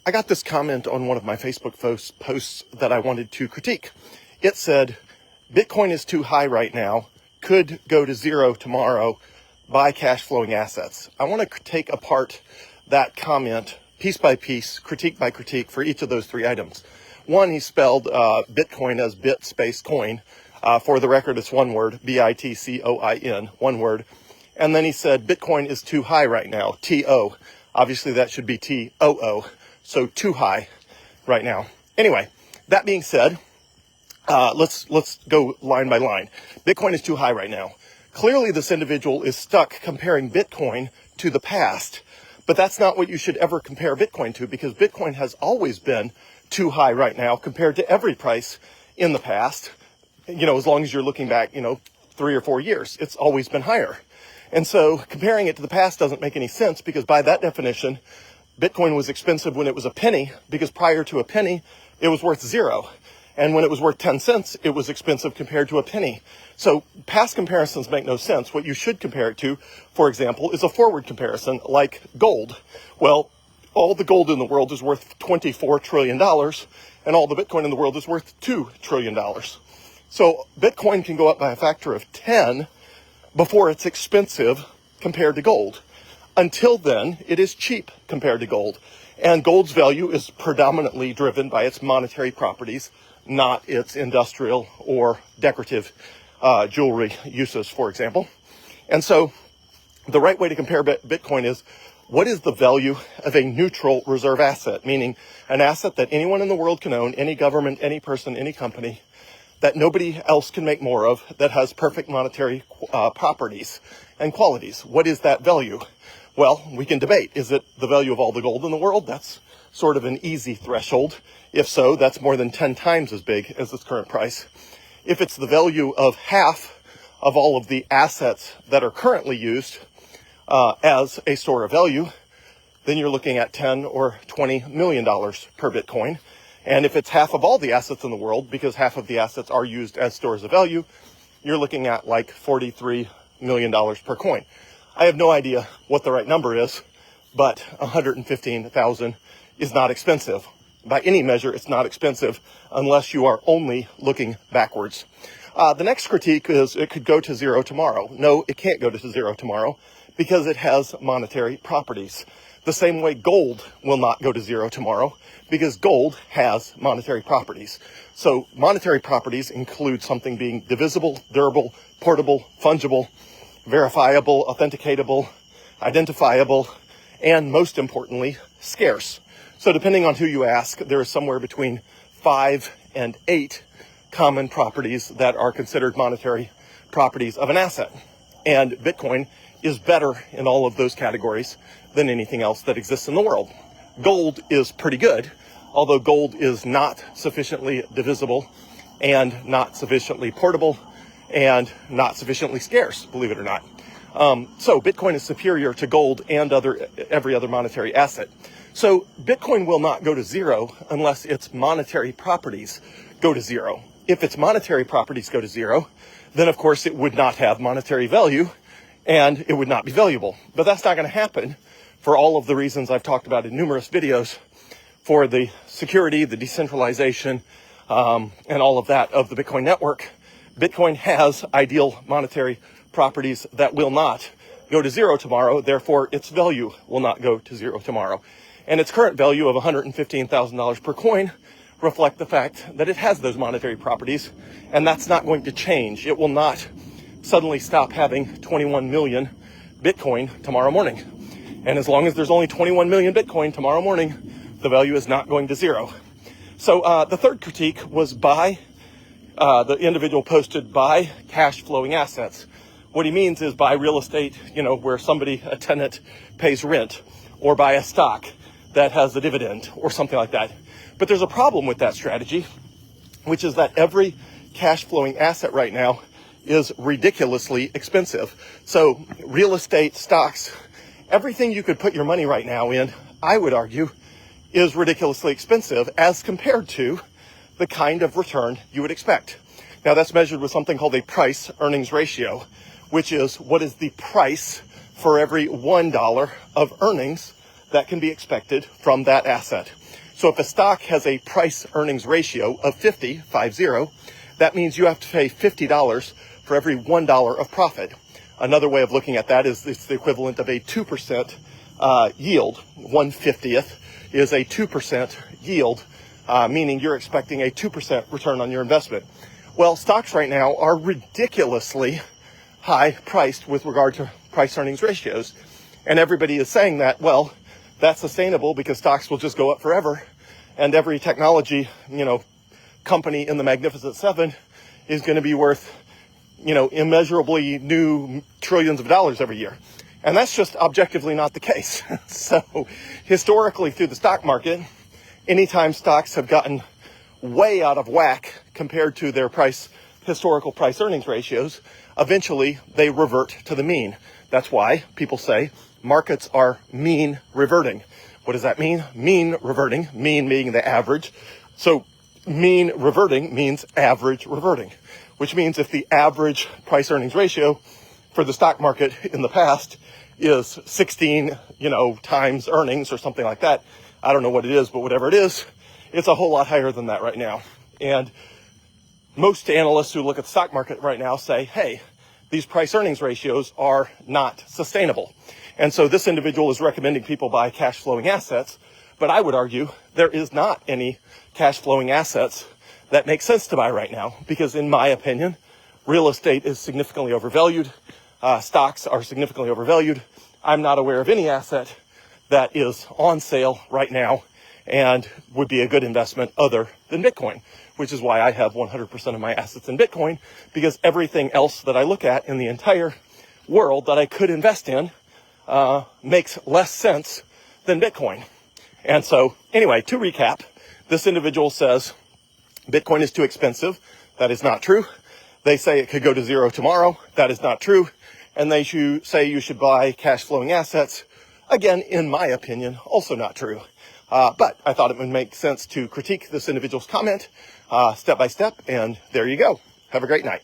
I got this comment on one of my Facebook posts that I wanted to critique. It said, Bitcoin is too high right now, could go to zero tomorrow, buy cash flowing assets. I want to take apart that comment piece by piece, critique by critique for each of those three items. One, he spelled Bitcoin as bit space coin. For the record, it's one word, Bitcoin, one word. And then he said, Bitcoin is too high right now, TO. Obviously, that should be TOO. So too high right now. Anyway, that being said, let's go line by line. Bitcoin is too high right now. Clearly, this individual is stuck comparing Bitcoin to the past, but that's not what you should ever compare Bitcoin to, because Bitcoin has always been too high right now compared to every price in the past. As long as you're looking back, 3 or 4 years, it's always been higher. And so comparing it to the past doesn't make any sense, because by that definition, Bitcoin was expensive when it was a penny, because prior to a penny, it was worth 0. And when it was worth 10 cents, it was expensive compared to a penny. So past comparisons make no sense. What you should compare it to, for example, is a forward comparison like gold. Well, all the gold in the world is worth $24 trillion, and all the Bitcoin in the world is worth $2 trillion. So Bitcoin can go up by a factor of 10 before it's expensive compared to gold. Until then, it is cheap compared to gold. And gold's value is predominantly driven by its monetary properties, not its industrial or decorative jewelry uses, for example. And so the right way to compare Bitcoin is, what is the value of a neutral reserve asset, meaning an asset that anyone in the world can own, any government, any person, any company, that nobody else can make more of, that has perfect monetary properties and qualities? What is that value? Well, we can debate. Is it the value of all the gold in the world? That's sort of an easy threshold. If so, that's more than 10 times as big as its current price. If it's the value of half of all of the assets that are currently used as a store of value, then you're looking at $10 or $20 million per Bitcoin. And if it's half of all the assets in the world, because half of the assets are used as stores of value, you're looking at like $43 million per coin. I have no idea what the right number is, but 115,000 is not expensive. By any measure, it's not expensive unless you are only looking backwards. The next critique is it could go to zero tomorrow. No, it can't go to zero tomorrow because it has monetary properties. The same way gold will not go to zero tomorrow because gold has monetary properties. So monetary properties include something being divisible, durable, portable, fungible, verifiable, authenticatable, identifiable, and most importantly, scarce. So depending on who you ask, there is somewhere between 5 and 8 common properties that are considered monetary properties of an asset. And Bitcoin is better in all of those categories than anything else that exists in the world. Gold is pretty good, although gold is not sufficiently divisible and not sufficiently portable and not sufficiently scarce, believe it or not. So Bitcoin is superior to gold and every other monetary asset. So Bitcoin will not go to zero unless its monetary properties go to zero. If its monetary properties go to zero, then of course it would not have monetary value and it would not be valuable. But that's not going to happen for all of the reasons I've talked about in numerous videos, for the security, the decentralization, and all of that of the Bitcoin network. Bitcoin has ideal monetary properties that will not go to zero tomorrow. Therefore, its value will not go to zero tomorrow. And its current value of $115,000 per coin reflect the fact that it has those monetary properties, and that's not going to change. It will not suddenly stop having 21 million Bitcoin tomorrow morning. And as long as there's only 21 million Bitcoin tomorrow morning, the value is not going to zero. So the third critique was the individual posted buy cash flowing assets. What he means is buy real estate, where a tenant pays rent, or buy a stock that has a dividend or something like that. But there's a problem with that strategy, which is that every cash flowing asset right now is ridiculously expensive. So real estate, stocks, everything you could put your money right now in, I would argue, is ridiculously expensive as compared to the kind of return you would expect. Now that's measured with something called a price earnings ratio, which is what is the price for every $1 of earnings that can be expected from that asset. So if a stock has a price earnings ratio of 50, that means you have to pay $50 for every $1 of profit. Another way of looking at that is it's the equivalent of a 2% yield. 1/50th is a 2% yield, meaning you're expecting a 2% return on your investment. Well, stocks right now are ridiculously high priced with regard to price earnings ratios. And everybody is saying that, well, that's sustainable because stocks will just go up forever. And every technology, company in the Magnificent Seven is going to be worth, immeasurably new trillions of dollars every year. And that's just objectively not the case. So historically through the stock market, anytime stocks have gotten way out of whack compared to their historical price earnings ratios, eventually they revert to the mean. That's why people say markets are mean reverting. What does that mean? Mean reverting, mean being the average. So mean reverting means average reverting, which means if the average price earnings ratio for the stock market in the past is 16, times earnings or something like that. I don't know what it is, but whatever it is, it's a whole lot higher than that right now. And most analysts who look at the stock market right now say, hey, these price earnings ratios are not sustainable. And so this individual is recommending people buy cash flowing assets, but I would argue there is not any cash flowing assets that make sense to buy right now, because in my opinion, real estate is significantly overvalued. Stocks are significantly overvalued. I'm not aware of any asset that is on sale right now and would be a good investment other than Bitcoin, which is why I have 100% of my assets in Bitcoin, because everything else that I look at in the entire world that I could invest in makes less sense than Bitcoin. And so anyway, to recap, this individual says Bitcoin is too expensive. That is not true. They say it could go to zero tomorrow. That is not true. And they say you should buy cash flowing assets. Again, in my opinion, also not true. But I thought it would make sense to critique this individual's comment step by step. And there you go. Have a great night.